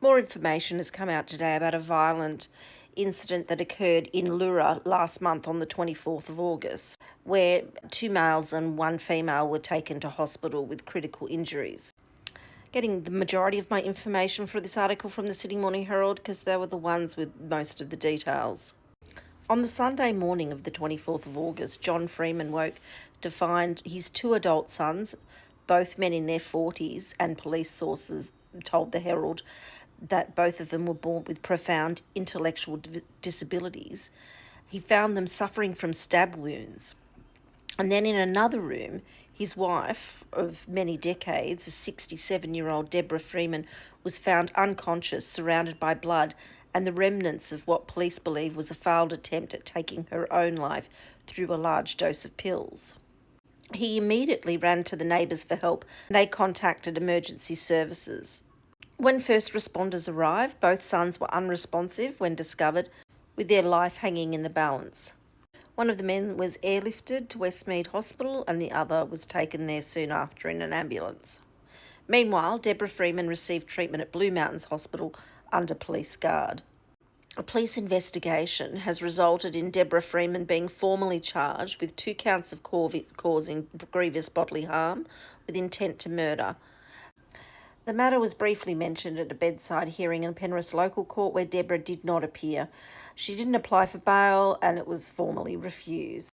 More information has come out today about a violent incident that occurred in Lura last month on the 24th of August, where two males and one female were taken to hospital with critical injuries. Getting the majority of my information for this article from the Sydney Morning Herald because they were the ones with most of the details. On the Sunday morning of the 24th of August, John Freeman woke to find his two adult sons, both men in their 40s, and police sources told the Herald that both of them were born with profound intellectual disabilities. He found them suffering from stab wounds. And then in another room, his wife of many decades, a 67-year-old Deborah Freeman, was found unconscious, surrounded by blood and the remnants of what police believe was a failed attempt at taking her own life through a large dose of pills. He immediately ran to the neighbours for help. They contacted emergency services. When first responders arrived, both sons were unresponsive when discovered, with their life hanging in the balance. One of the men was airlifted to Westmead Hospital and the other was taken there soon after in an ambulance. Meanwhile, Deborah Freeman received treatment at Blue Mountains Hospital under police guard. A police investigation has resulted in Deborah Freeman being formally charged with 2 counts of causing grievous bodily harm with intent to murder. The matter was briefly mentioned at a bedside hearing in Penrith local court where Deborah did not appear. She didn't apply for bail and it was formally refused.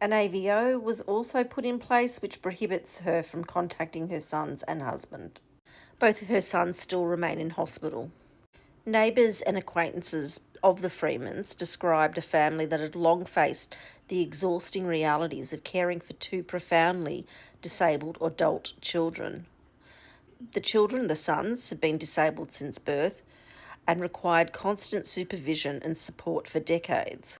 An AVO was also put in place which prohibits her from contacting her sons and husband. Both of her sons still remain in hospital. Neighbours and acquaintances of the Freemans described a family that had long faced the exhausting realities of caring for 2 profoundly disabled adult children. The children, the sons, had been disabled since birth and required constant supervision and support for decades.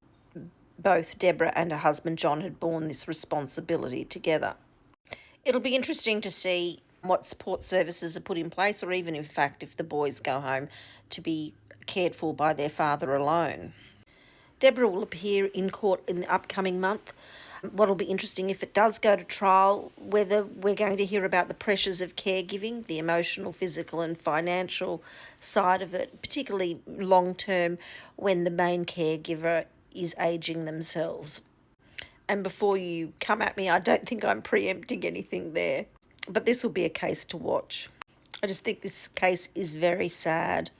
Both Deborah and her husband John had borne this responsibility together. It'll be interesting to see what support services are put in place, or even in fact if the boys go home to be cared for by their father alone. Deborah will appear in court in the upcoming month. What'll be interesting if it does go to trial, whether we're going to hear about the pressures of caregiving, the emotional, physical and financial side of it, particularly long term when the main caregiver is ageing themselves. And before you come at me, I don't think I'm preempting anything there, but this will be a case to watch. I just think this case is very sad.